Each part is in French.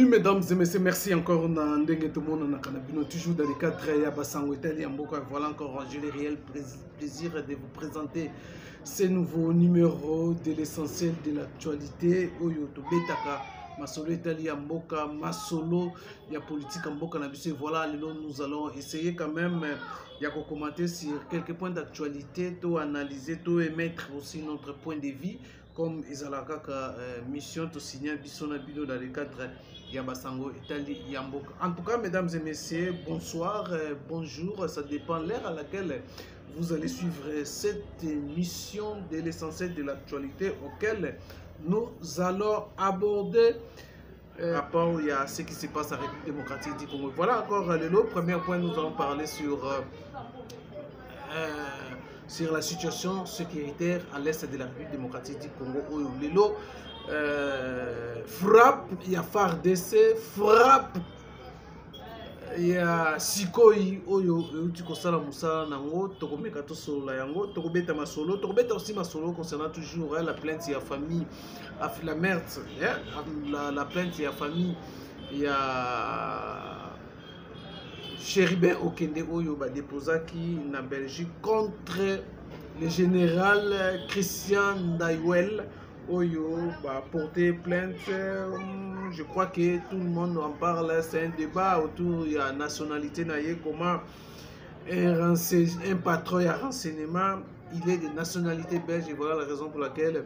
Bienvenue mesdames et messieurs, merci encore Ndenge tout le monde toujours dans le cadre ya Basango Italie Mboka. Voilà encore, j'ai le réel plaisir de vous présenter ce nouveau numéro de l'essentiel de l'actualité Oyo Tobetaka Masolo Italie Mboka, Masolo ya politique Mboka na biso. Voilà, nous allons essayer quand même de commenter sur quelques points d'actualité, to analyser, to émettre aussi notre point de vue. Comme Izalaka mission to signer bisona bido dans le cadre Yabasango Italie Yamboka. En tout cas, mesdames et messieurs, bonsoir, bonjour, ça dépend de l'heure à laquelle vous allez suivre cette émission de l'essentiel de l'actualité auquel nous allons aborder rapport il y a ce qui se passe à la République démocratique du Congo. Voilà encore le premier point, nous allons parler sur la situation sécuritaire à l'est de la République démocratique du Congo. Lelo frappe, il y a FARDC, frappe, il y a Sikoi, Oyo, Tikosala Moussa, Nango, Tokomeka Tosolo, Yango, Tokobeta Masolo, Tokobeta aussi Masolo concernant toujours la plainte, il y a famille, la merde, la plainte, il y a famille, il y a Chéribin Okende Oyo ba déposaki na Belgique contre le général Christian Ndaiwel Oyo ba porté plainte. Je crois que tout le monde en parle, c'est un débat autour de la nationalité naïe, comment un patron à renseignement, il est de nationalité belge, et voilà la raison pour laquelle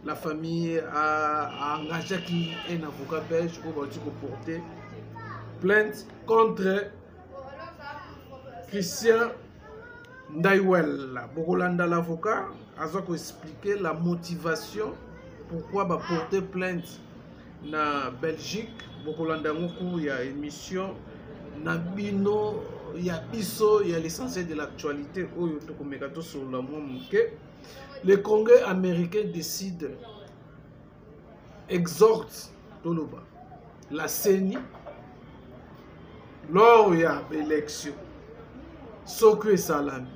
la famille a engagé un avocat belge pour porter plainte contre Christian Ndaiwel. Bokolanda l'avocat a expliqué la motivation pourquoi va porter plainte na Belgique. Bokolanda ngoku il y a émission na bino il y a biso il y a l'essentiel de l'actualité oyo tokomeka sur la moke. Le Congrès américain décide, exhorte Toloba la CENI lors il y a élection Sokwe Salami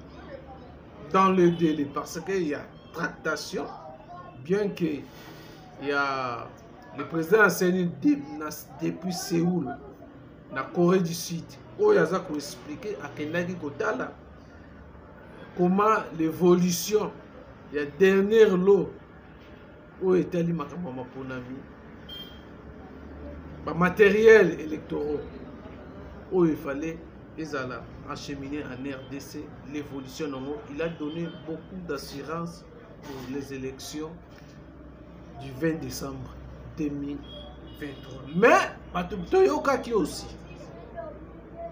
dans le délai, parce qu'il y a tractation, bien que il y a le président CENI depuis Séoul, la Corée du Sud, où il y a expliqué à Kendaki Kotala comment l'évolution, il y a dernier lot où était le matériel électoral où il fallait acheminer en RDC l'évolution. Il a donné beaucoup d'assurance pour les élections du 20 décembre 2023. Mais Toyokaki aussi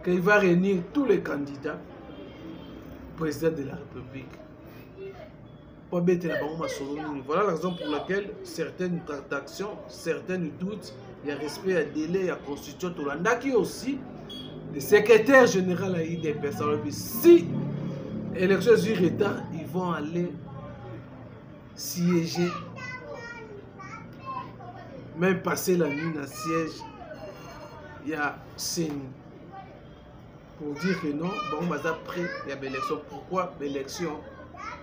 qu'il va réunir tous les candidats président de la République. Voilà la raison pour laquelle certaines tractations, certaines doutes, il y a respect à délai, il y a constitution Tolandaki aussi. Le secrétaire général a eu des personnes. Si l'élection est sur retard, ils vont aller siéger, même passer la nuit dans le siège. Il y a CENI pour dire que non, bon, après il y a l'élection. Pourquoi l'élection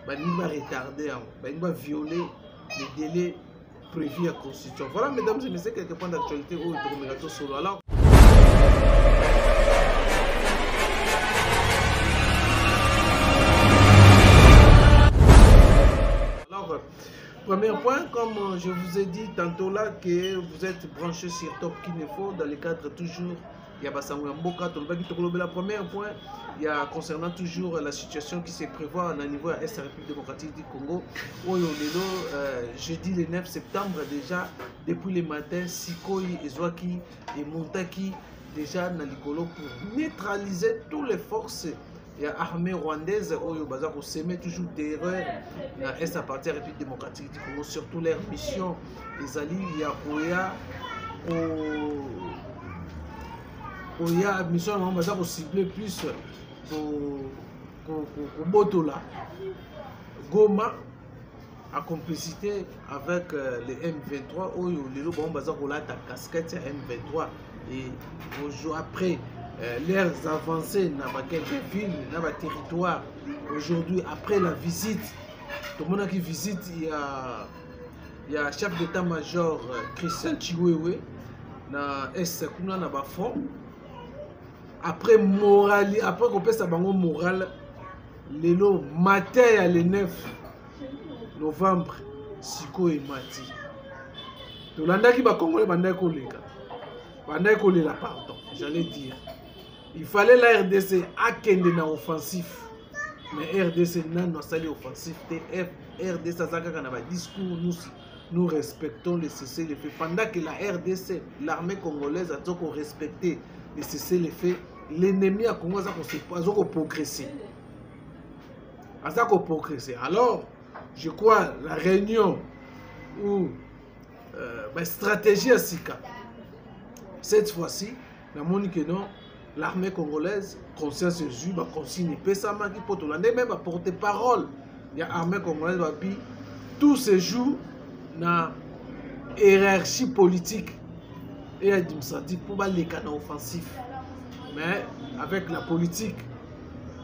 va retarder, va violer les délais prévus à la Constitution. Voilà, mesdames et messieurs, quelques points d'actualité où il faut solo. Alors, premier point, comme je vous ai dit tantôt là, que vous êtes branchés sur Top Kinefo dans le cadre toujours, il y a Basango Mboka, la première point, il y a concernant toujours la situation qui se prévoit au niveau de la République démocratique du Congo. Jeudi le 9 septembre, déjà, depuis le matin, Sikoi, Ezwaki et Montaki, déjà dans l'Icolo pour neutraliser toutes les forces. Il y a l'armée rwandaise qui s'émet toujours terreur dans l'Est à partir de la République démocratique du Congo, surtout leur mission. Les alliés, il y a Oya, mission qui ciblé plus pour Botola. Goma, en complicité avec les M23, les gens qui ont la casquette M23. Et après, leurs avancées dans quelques villes, dans les territoires. Aujourd'hui, après la visite, tout le monde qui visite, il y a chef d'état-major Christian Chiwewe na est kuna na ba front. Après moral, après qu'on pèse à bango moral, lelo matin à le 9 novembre, siko et mati. Tolanda ki ba Congolais banda koleka. Banda kolela pardon, j'allais dire. Il fallait la RDC akende na offensif. Mais RDC non sali offensif. RDC azaka kana ba discours nous respectons les cessez-le-feu. Pendant que la RDC, l'armée congolaise a toujours respecté les cessez-le-feu, l'ennemi a commencé à progresser. Alors, je crois la réunion ou la stratégie à Sika, cette fois-ci, la monique non, l'armée congolaise, conscience jus, va consigne Pessama qui porte l'année même à porter parole. Il y a l'armée congolaise qui tous ces jours na hiérarchie politique et administrative pour les canaux offensifs. Mais avec la politique,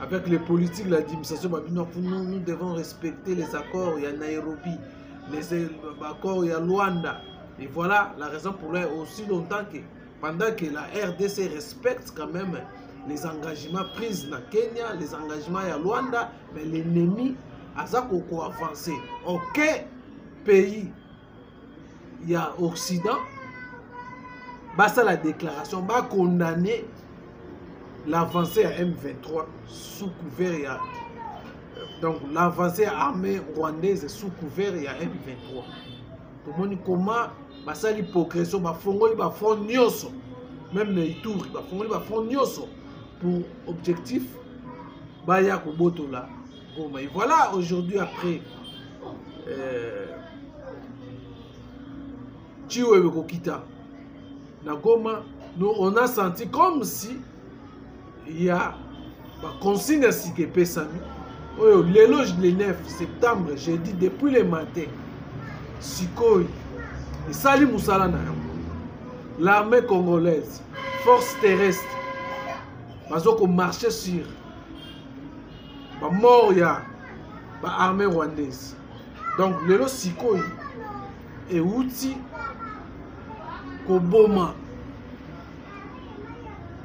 avec les politiques, l'administration, nous devons respecter les accords. Il y a Nairobi, les accords, il y a Luanda. Et voilà la raison pour laquelle aussi longtemps que pendant que la RDC respecte quand même les engagements pris dans Kenya, les engagements à Luanda, mais l'ennemi a ça qu'on avancé. Aucun pays il y a Occident, bah ça la déclaration, bah condamner l'avancée à M23 sous couvert, donc l'avancée armée rwandaise sous couvert et à M23. Tout le monde comment bah ça l'hypocrisie, bah fongoli bah front nyoso, même les tours, bah fongoli bah front nyoso pour objectif bah ya koboto là. Bon, mais voilà aujourd'hui après. Chiwewe Kokita na Goma, nous on a senti comme si il y a une consigne à Sikepe Sami. L'éloge le 9 septembre, j'ai dit depuis le matin, Sikoi, et Sali Moussala l'armée congolaise, force terrestre, ils ont marché sur la mort de l'armée rwandaise. Donc, l'éloge Sikoi et outil Koboma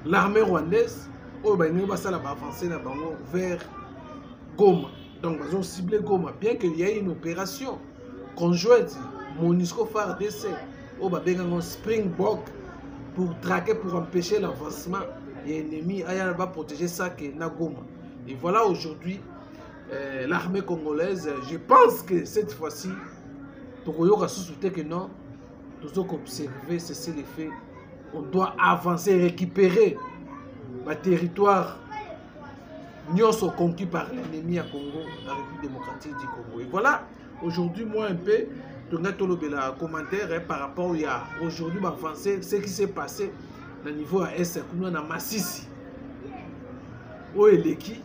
l'armée rwandaise au Bénin va ça avancer vers Goma. Donc ils ont ciblé Goma bien qu'il y ait une opération conjointe MONUSCO FARDC au Bénin Springbok pour traquer, pour empêcher l'avancement des ennemis à va protéger ça que na Goma. Et voilà aujourd'hui l'armée congolaise, je pense que cette fois-ci Tokoyoka sous-souté que non, nous avons observé, c'est les faits. On doit avancer, récupérer le territoire nyonso conquis par l'ennemi à Congo, la République démocratique du Congo. Et voilà, aujourd'hui, moi un peu, un commentaire par rapport à aujourd'hui, avancer, ce qui s'est passé au niveau à Est, comme à Massissi, au Eleki.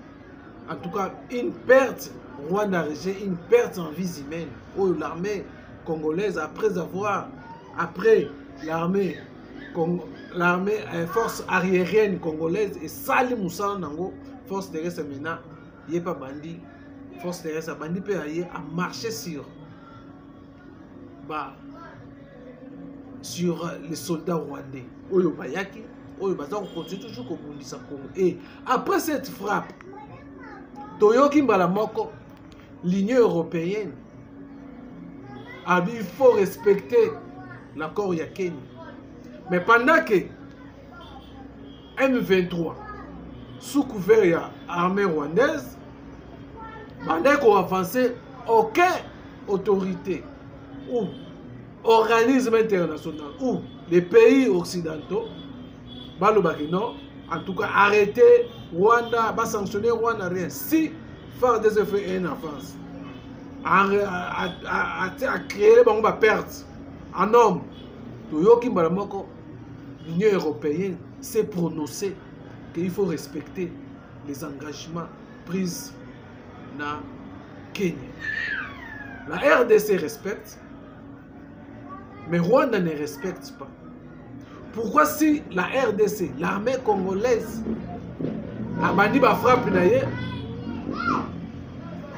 En tout cas, une perte, Rwanda, une perte en vie humaine, où l'armée congolaise, après l'armée force aérienne congolaise et Sali Moussala Nango, force terrestre maintenant, il n'y a pas bandit, force terrestre bandit peut aller à marcher sur les soldats rwandais. Oyo Bayaki, Oyo Bazar continue toujours comme on dit ça. Et après cette frappe, Toyoki Mbalamoko, l'Union européenne, il faut respecter l'accord Yakeni. Mais pendant que M23, sous couvert de l'armée rwandaise, pendant qu'on avançait, aucune autorité ou organisme international ou les pays occidentaux, non, en tout cas arrêter Rwanda, sanctionner Rwanda, rien. Si FARDC fait une avance, à créer des pertes en homme, l'Union européenne s'est prononcée qu'il faut respecter les engagements pris dans Kenya. La RDC respecte, mais Rwanda ne respecte pas. Pourquoi si la RDC, l'armée congolaise, a banni la frappe,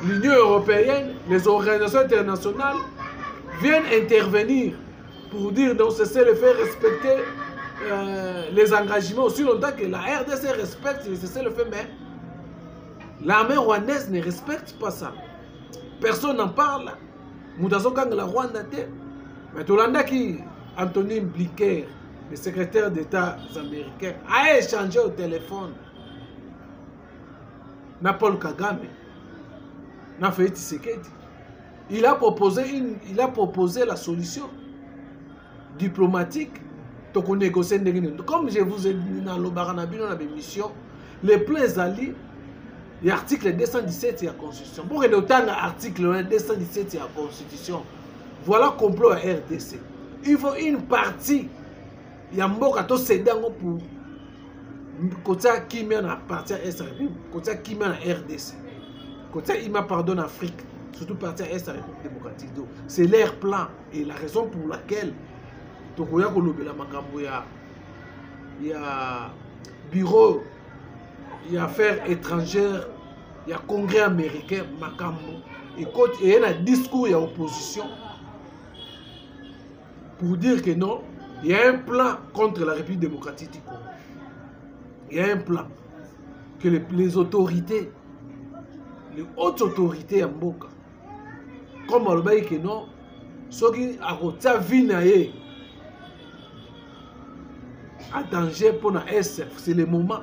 l'Union européenne, les organisations internationales viennent intervenir pour dire donc cessez de faire respecter les engagements aussi longtemps que la RDC respecte le cessez-le-feu, mais l'armée rwandaise ne respecte pas ça. Personne n'en parle. Moutazokang la Rwanda, mais Tolanda qui Anthony Blinken, le secrétaire d'État américain, a échangé au téléphone. Na Paul Kagame, na Félix Tshisekedi. Il a proposé la solution diplomatique. Comme je vous ai dit dans le mission, les plans alliés, l'article 217 de la Constitution. Pour que nous ayons l'article 217 de la Constitution, voilà le complot à RDC. Il faut une partie. Il y a un peu de céder pour côté qui met en partie à SRP, côté qui met en RDC, côté il m'a pardonné Afrique, surtout partie à SRP démocratique. C'est leur plan et la raison pour laquelle donc il y a bureau, il y a affaires étrangères, il y a congrès américain Makambo et il y a un discours, il y a opposition pour dire que non, il y a un plan contre la République démocratique du Congo. Il y a un plan que les autorités, les hautes autorités en Mboka, comme on le dit que non, ceux qui ont vie à danger pour la SF, c'est le moment.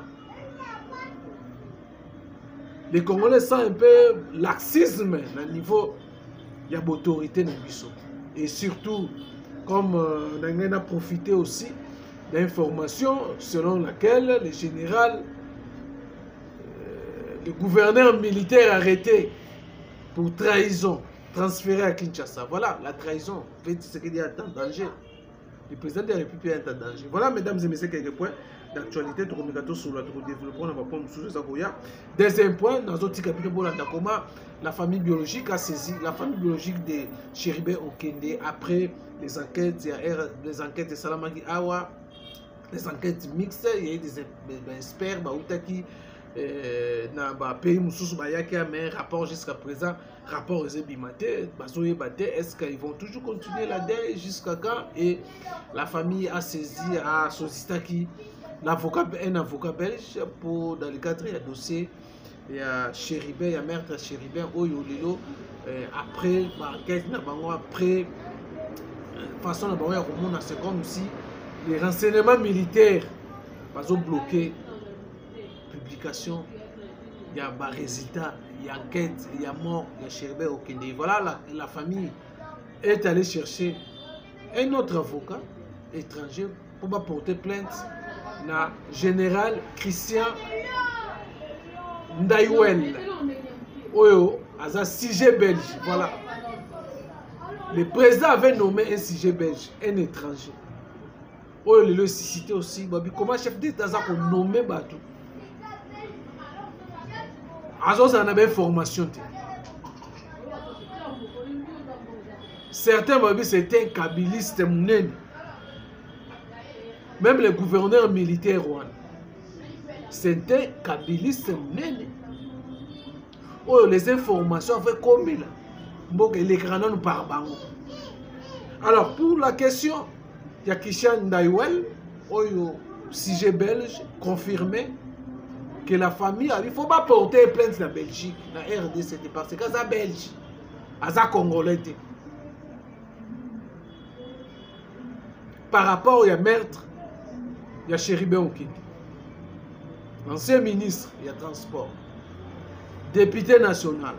Les Congolais sentent un peu laxisme au niveau de l'autorité de Bissot. Et surtout, comme on a profité aussi d'informations selon laquelle le général, le gouverneur militaire arrêté pour trahison, transféré à Kinshasa. Voilà, la trahison, c'est ce qu'il y a en danger. Le président de la République est en danger. Voilà, mesdames et messieurs, quelques points d'actualité. Tout comme sur le développement, on va prendre sous les Agoya. Deuxième point, dans un petit capitaine Bolandakoma, la famille biologique a saisi, la famille biologique de Chéribé Okende, après les enquêtes, les enquêtes de Salamagi Awa, les enquêtes mixtes, il y a eu des experts, qui dans le pays mais rapport jusqu'à présent, rapport aux ébimatés, est-ce qu'ils vont toujours continuer la dette jusqu'à quand? Et la famille a saisi à Sosistaki un avocat belge pour dans le cadre du dossier. Il y a Chéribin, il y a Maître Chéribin, Oyolilo, après l'enquête, après façon c'est comme si les renseignements militaires ont bloqué publication, il y a des résultats, il y a enquête, il y a mort, il y a Chéribin au Kenya. Voilà, la famille est allée chercher un autre avocat étranger pour porter plainte na général Christian Ndaiwel. Oyo, un sujet belge. Voilà. Le président avait nommé un sujet belge, un étranger. Oyo, le cité aussi. Comment chef d'État a nommé Batou? Azos en avait formation. Certains m'ont dit c'était un kabiliste. Même le gouverneur militaire rwandais, c'était un kabiliste. Oh, les informations fait comme il les grands par bango. Alors pour la question, il y a Christian Ndaiwel, sujet belge, confirmé que la famille, il ne faut pas porter plainte dans la Belgique, dans la RDC, parce que c'est belge, c'est congolais. Par rapport au maître, il y a Chéribin Okende, ancien ministre, il y a transport, député national.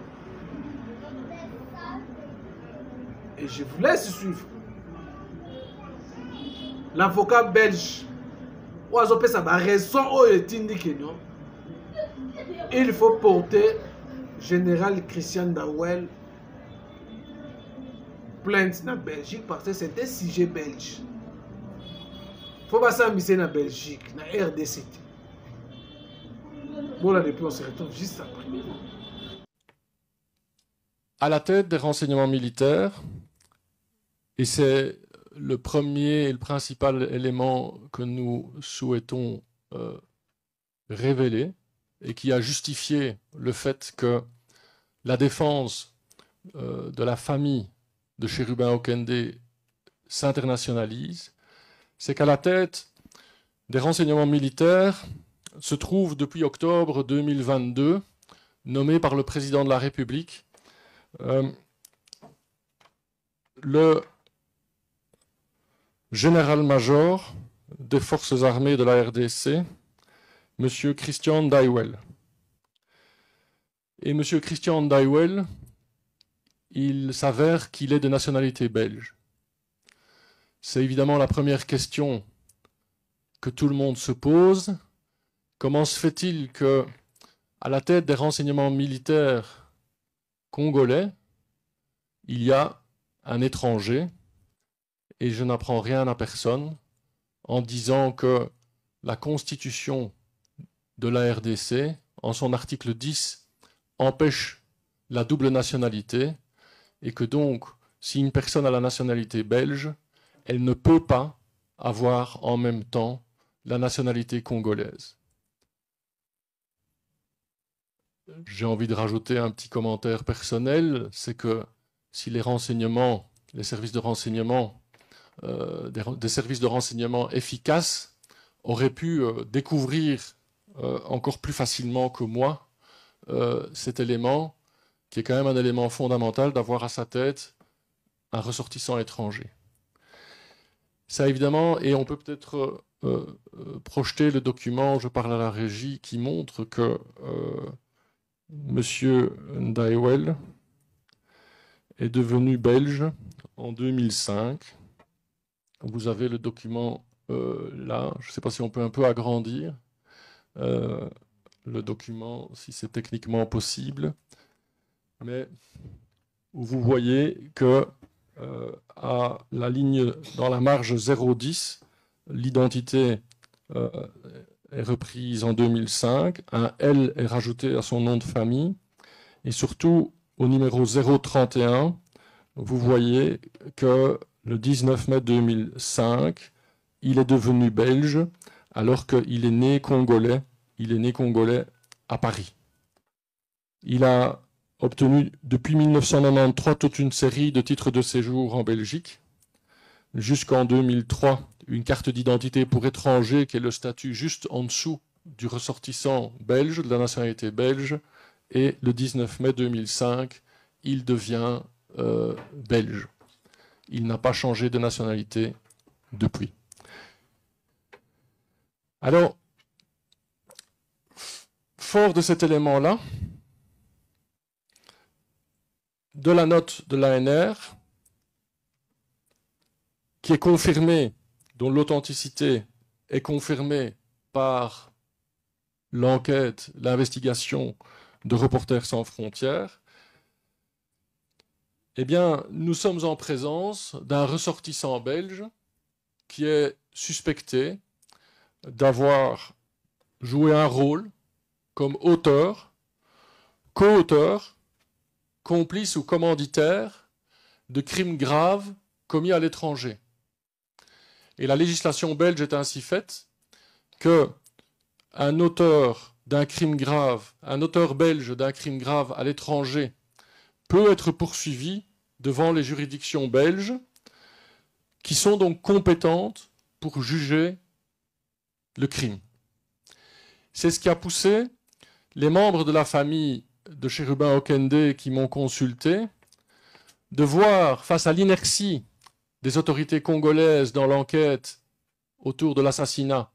Et je vous laisse suivre. L'avocat belge, il faut porter général Christian Ndaiwel plainte dans Belgique parce que c'est un sujet belge. Il ne faut pas s'amuser dans Belgique, dans RDC. Bon, là, depuis, on se retrouve juste après. À la tête des renseignements militaires, et c'est le premier et le principal élément que nous souhaitons révéler et qui a justifié le fait que la défense de la famille de Chéribin Okende s'internationalise, c'est qu'à la tête des renseignements militaires se trouve depuis octobre 2022 nommé par le président de la République le général-major des forces armées de la RDC, M. Christian Daiwel. Et M. Christian Daiwel, il s'avère qu'il est de nationalité belge. C'est évidemment la première question que tout le monde se pose. Comment se fait-il que, à la tête des renseignements militaires congolais, il y a un étranger, et je n'apprends rien à personne en disant que la Constitution de la RDC, en son article 10, empêche la double nationalité et que donc, si une personne a la nationalité belge, elle ne peut pas avoir en même temps la nationalité congolaise. J'ai envie de rajouter un petit commentaire personnel, c'est que si les renseignements, les services de renseignement, des services de renseignement efficaces auraient pu découvrir encore plus facilement que moi cet élément, qui est quand même un élément fondamental d'avoir à sa tête un ressortissant étranger. Ça évidemment, et on peut peut-être projeter le document, je parle à la régie, qui montre que M. Daiwel est devenu belge en 2005. Vous avez le document là, je ne sais pas si on peut un peu agrandir le document, si c'est techniquement possible, mais où vous voyez que à la ligne, dans la marge 0,10, l'identité est reprise en 2005, un L est rajouté à son nom de famille, et surtout au numéro 031, vous voyez que le 19 mai 2005, il est devenu belge, alors qu'il est né congolais. Il est né congolais à Paris. Il a obtenu depuis 1993 toute une série de titres de séjour en Belgique, jusqu'en 2003, une carte d'identité pour étrangers qui est le statut juste en dessous du ressortissant belge, de la nationalité belge, et le 19 mai 2005, il devient belge. Il n'a pas changé de nationalité depuis. Alors, fort de cet élément-là, de la note de l'ANR, qui est confirmée, dont l'authenticité est confirmée par l'enquête, l'investigation de Reporters sans frontières, eh bien, nous sommes en présence d'un ressortissant belge qui est suspecté d'avoir joué un rôle comme auteur, co-auteur, complice ou commanditaire de crimes graves commis à l'étranger. Et la législation belge est ainsi faite qu'un auteur d'un crime grave, un auteur belge d'un crime grave à l'étranger peut être poursuivi devant les juridictions belges qui sont donc compétentes pour juger le crime. C'est ce qui a poussé les membres de la famille de Chérubin Okende qui m'ont consulté de voir, face à l'inertie des autorités congolaises dans l'enquête autour de l'assassinat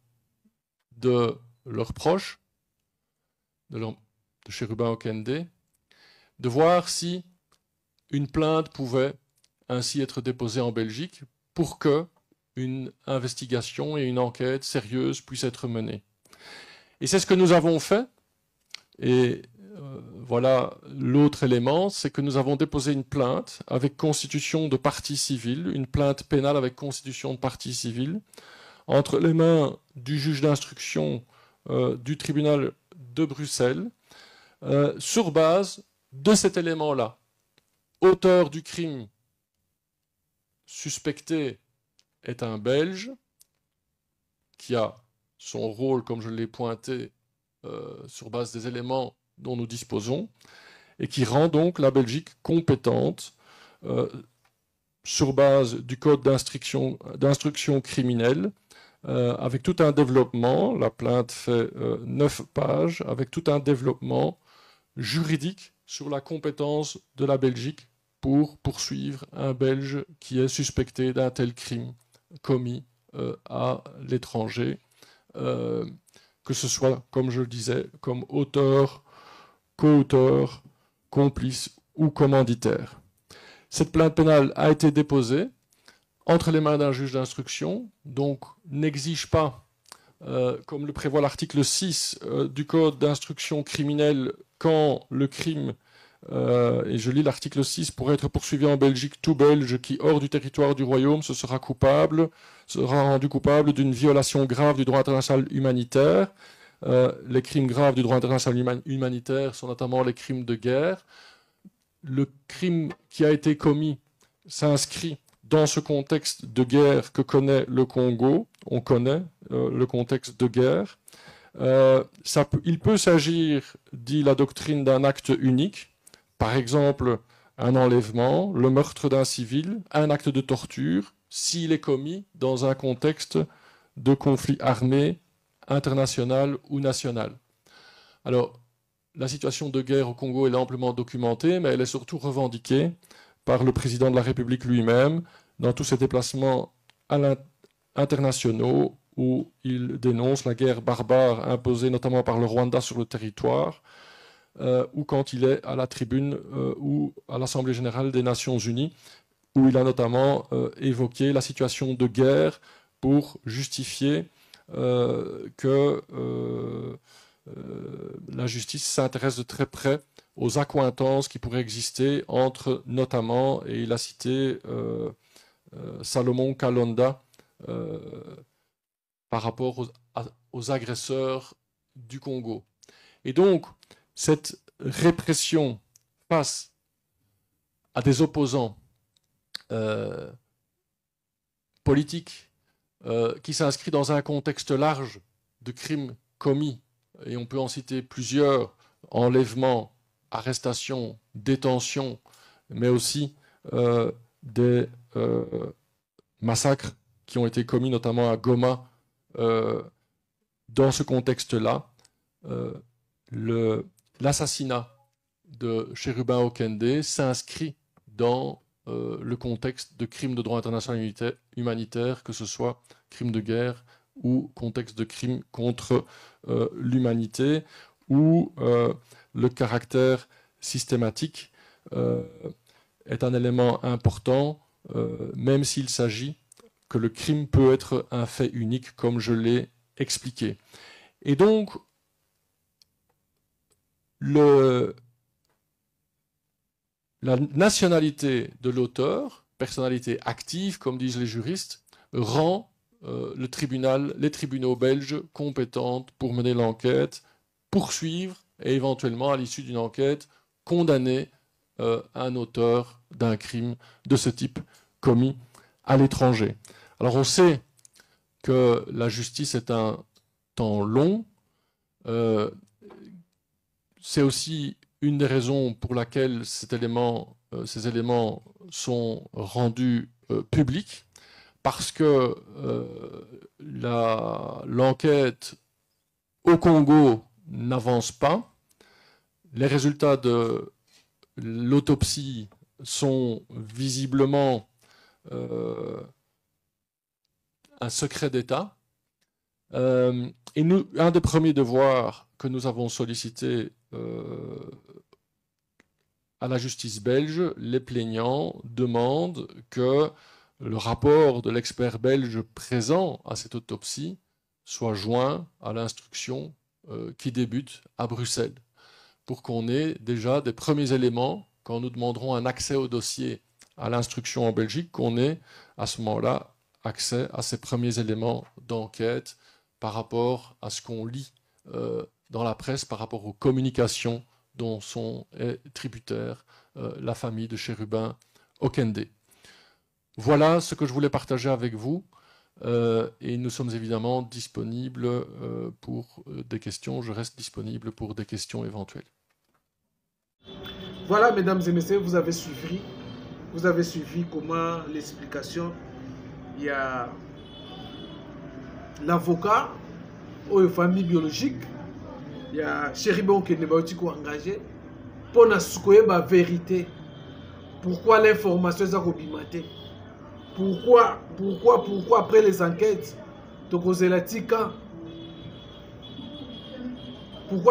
de leurs proches, de Chérubin Okende, de voir si une plainte pouvait ainsi être déposée en Belgique pour que une investigation et une enquête sérieuse puissent être menées. Et c'est ce que nous avons fait. Et voilà l'autre élément, c'est que nous avons déposé une plainte avec constitution de partie civile, une plainte pénale avec constitution de partie civile, entre les mains du juge d'instruction du tribunal de Bruxelles, sur base de cet élément-là. Auteur du crime suspecté est un Belge qui a son rôle, comme je l'ai pointé, sur base des éléments dont nous disposons, et qui rend donc la Belgique compétente sur base du code d'instruction criminelle avec tout un développement. La plainte fait 9 pages, avec tout un développement juridique sur la compétence de la Belgique pour poursuivre un Belge qui est suspecté d'un tel crime commis à l'étranger, que ce soit, comme je le disais, comme auteur, co-auteur, complice ou commanditaire. Cette plainte pénale a été déposée entre les mains d'un juge d'instruction, donc n'exige pas, comme le prévoit l'article 6 du Code d'instruction criminelle, quand le crime, et je lis l'article 6, pour être poursuivi en Belgique, tout Belge qui, hors du territoire du Royaume, sera rendu coupable d'une violation grave du droit international humanitaire. Les crimes graves du droit international humanitaire sont notamment les crimes de guerre. Le crime qui a été commis s'inscrit dans ce contexte de guerre que connaît le Congo. On connaît le contexte de guerre. Il peut s'agir, dit la doctrine, d'un acte unique, par exemple un enlèvement, le meurtre d'un civil, un acte de torture, s'il est commis dans un contexte de conflit armé, international ou national. Alors, la situation de guerre au Congo est amplement documentée, mais elle est surtout revendiquée par le président de la République lui-même dans tous ses déplacements internationaux où il dénonce la guerre barbare imposée notamment par le Rwanda sur le territoire, ou quand il est à la tribune ou à l'Assemblée générale des Nations unies, où il a notamment évoqué la situation de guerre pour justifier que la justice s'intéresse de très près aux accointances qui pourraient exister entre notamment, et il a cité Salomon Kalonda, par rapport aux agresseurs du Congo. Et donc, cette répression face à des opposants politiques qui s'inscrit dans un contexte large de crimes commis, et on peut en citer plusieurs, enlèvements, arrestations, détentions, mais aussi des massacres qui ont été commis notamment à Goma. Dans ce contexte-là, l'assassinat de Chérubin Okende s'inscrit dans le contexte de crimes de droit international humanitaire, que ce soit crimes de guerre ou contexte de crimes contre l'humanité, où le caractère systématique est un élément important, même s'il s'agit que le crime peut être un fait unique, comme je l'ai expliqué. Et donc, la nationalité de l'auteur, personnalité active, comme disent les juristes, rend les tribunaux belges compétentes pour mener l'enquête, poursuivre et éventuellement, à l'issue d'une enquête, condamner un auteur d'un crime de ce type commis à l'étranger. Alors on sait que la justice est un temps long. C'est aussi une des raisons pour laquelle ces éléments sont rendus publics, parce que l'enquête au Congo n'avance pas. Les résultats de l'autopsie sont visiblement un secret d'État. Et un des premiers devoirs que nous avons sollicité à la justice belge, les plaignants demandent que le rapport de l'expert belge présent à cette autopsie soit joint à l'instruction qui débute à Bruxelles, pour qu'on ait déjà des premiers éléments, quand nous demanderons un accès au dossier à l'instruction en Belgique, qu'on ait à ce moment-là accès à ces premiers éléments d'enquête par rapport à ce qu'on lit dans la presse, par rapport aux communications dont est tributaire la famille de Chérubin Okende. Voilà ce que je voulais partager avec vous, et nous sommes évidemment disponibles pour des questions. Je reste disponible pour des questions éventuelles. Voilà, mesdames et messieurs, vous avez suivi comment l'explication. Il y a l'avocat ou une famille biologique, il y a Chéribon qui est engagé pour la vérité. Pourquoi l'information est obimate? Pourquoi après les enquêtes, pourquoi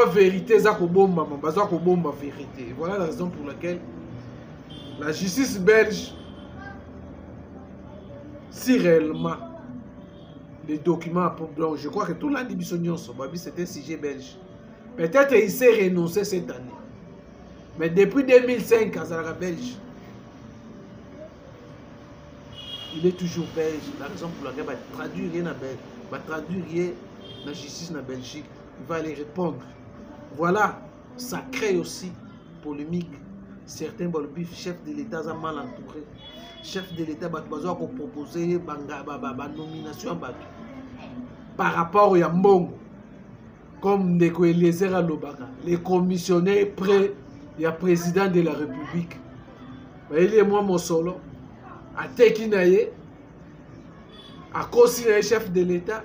vérité est vérité? Voilà la raison pour laquelle la justice belge, si réellement les documents, donc je crois que tout l'indivision c'était un sujet belge. Peut-être il s'est renoncé cette année. Mais depuis 2005, à la Belge, il est toujours belge. La raison pour laquelle il va traduire rien à Belge, va traduire la justice en Belgique, il va aller répondre. Voilà, ça crée aussi polémique. Certains chefs de l'État sont mal entourés. Chef de l'État va proposer une nomination par rapport au Yambongo. Comme Ndeko Eliezer Alobaka, les commissionnaires près du président de la République. Il est moi mon solo. À Tekinaye, à cause du chef de l'État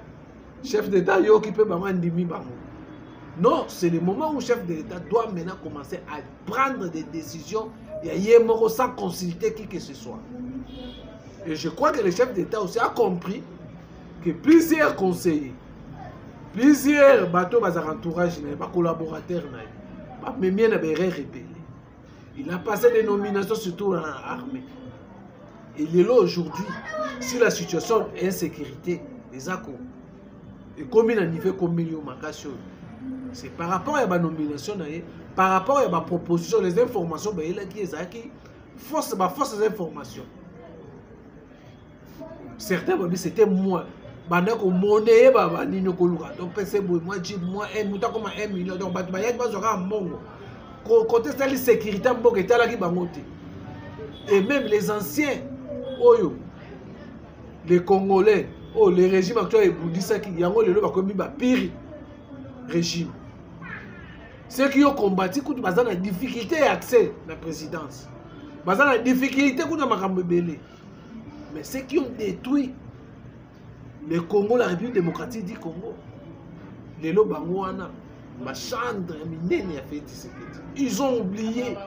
yo qui peut ndimi bango. Non, c'est le moment où le chef de l'État doit maintenant commencer à prendre des décisions sans consulter qui que ce soit. Et je crois que le chef d'État aussi a compris que plusieurs conseillers, plusieurs bateaux entourage, collaborateurs, même bien rebelle. Il a passé des nominations surtout en armée. Et il est là aujourd'hui, si la situation est insécurité, les accords, et comme il a niveau comme il y a c'est par rapport à la nomination, par rapport à la proposition, les informations, il a qui force des informations. Certains vont dire c'était moi. Donc, un million. Donc, côté de sécurité, et même les anciens, les Congolais, les régimes actuels, il y a un pire régime. Ceux qui ont combattu, ils ont des difficultés d'accès à la présidence. Ils ont des difficultés à mais ceux qui ont détruit le Congo, la République démocratique du Congo, les Lobangouana, ma chambre, ils ont oublié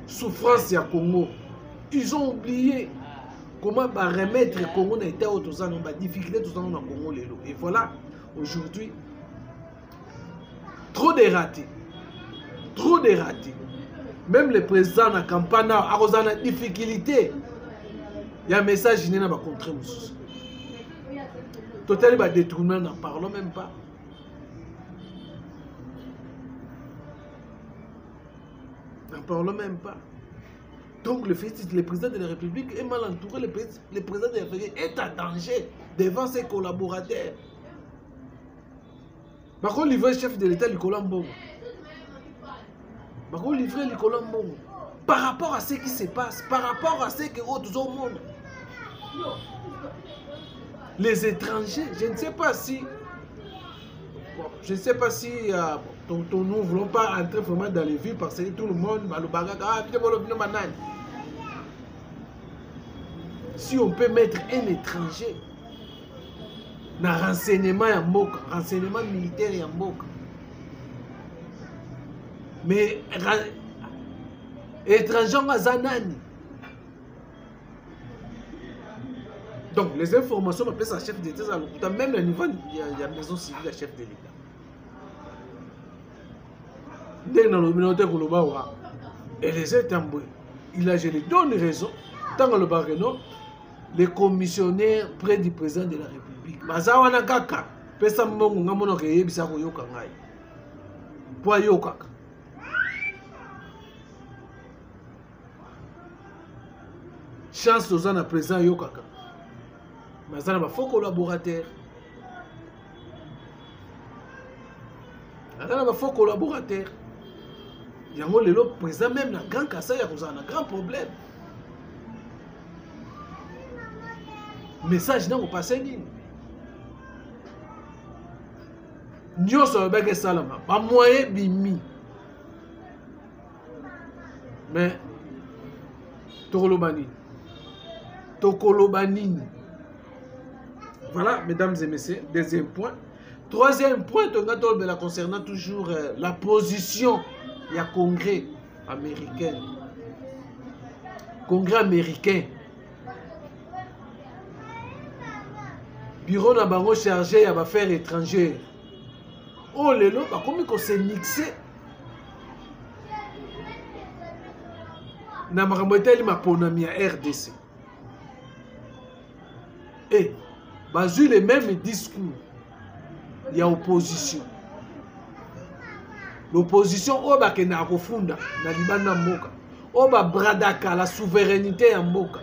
souffrance du Congo. Ils ont oublié comment remettre le Congo dans l'état où tout ça, dans la difficulté tout ça dans le Congo. Et voilà, aujourd'hui, trop de ratés. Trop de ratés. Même le président de la campagne a des difficultés. Il y a un message qui n'est pas contre nous. Totalement détourné, n'en parlons même pas. N'en parlons même pas. Donc le président de la République est mal entouré, le président de la République est en danger devant ses collaborateurs. Par contre, livrer le chef de l'État, Nicolas Mbongo. Par contre, livrer Nicolas Mbongo. Par rapport à ce qui se passe, par rapport à ce que autres au monde. Les étrangers, je ne sais pas si... Bon, je ne sais pas si nous ne voulons pas entrer vraiment dans les villes parce que tout le monde va le bagarre. Si on peut mettre un étranger dans le renseignement renseignement militaire et Mboka. Mais étranger à Zanani. Donc les informations m'appellent ça chef d'État, même le niveau il y a maison civile à chef de l'État. Dès dans le communauté Kolobawa, et les États, il a je lui donne raison. Tant que le barreau, les commissionnaires près du président de la République. Bazawana kaka, pesa mbongo ngamono ke yebisa ko yoka ngai. Po yoka. Chance aux ans à présent yokaka. Bazana ba faux collaborateur. Bazana ba faux collaborateur. Yango lelo président même na grand kasa ya kozana grand problème. Message n'a pas passé. Nous sommes avec Salama. Pas moyen bimi. Mais Tokolobani. Tokolobani. Voilà, mesdames et messieurs, deuxième point. Troisième point, concernant toujours la position du Congrès américain. Congrès américain. Bureau n'a pas chargé à affaires étrangères. Oh, les lots, comme on s'est mixé. Na makamboiteli maponami à RDC. Et, basu les mêmes discours. Il y a opposition. L'opposition, oh, bah, qui n'a refunda, na libana moka. Oh, bah, bradaka, la souveraineté en moka.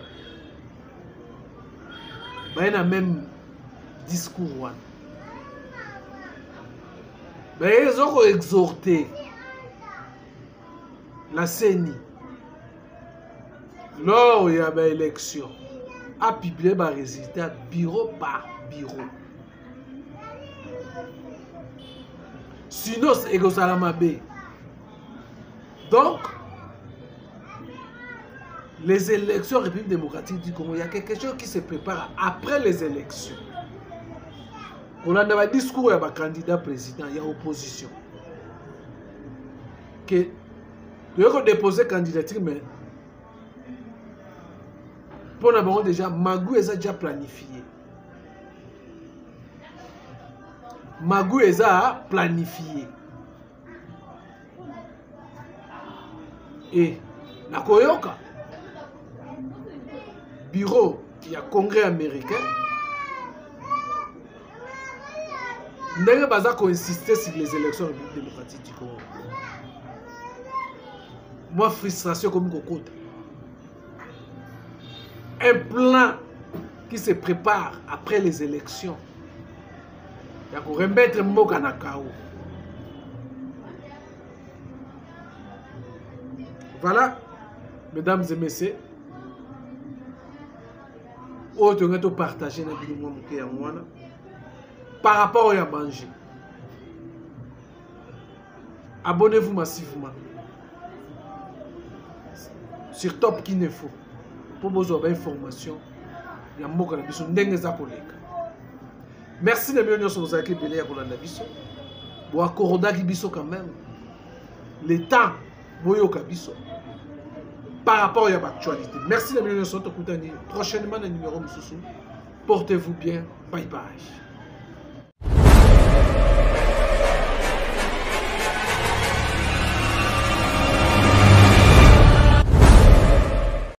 Bah, il y a même discours. Mais ils ont exhorté la CENI, lors il y a une élection, à publier les résultats bureau par bureau. Sinon, c'est Egosalamabe. Donc, les élections République démocratique du Congo, il y a quelque chose qui se prépare après les élections. On a un discours à candidat président, il y a opposition. Que tu veux déposer candidature, mais pour nous déjà, Magou est déjà planifié. Magou est déjà planifié. Et la Koyoka, bureau, il y a Congrès américain. Ndenge baza ko insister sur les élections démocratiques du Congo. Moi, frustration comme Kokota. Un plan qui se prépare après les élections. Il y a qu'on remettre Mboka na Kao. Voilà, mesdames et messieurs. Autre que de partager na bino moke ya mwana. Par rapport à manger. Abonnez-vous massivement sur Top Kinefo pour vous avoir information. Il y a un mot qui merci de bien sûr vous avez belé à Kolanda Biso. Bo akoroda ki biso quand même. Le temps boyo kabiso. Par rapport à l'actualité. Merci de bien sûr prochainement le numéro Moussou. Portez-vous bien. Bye bye.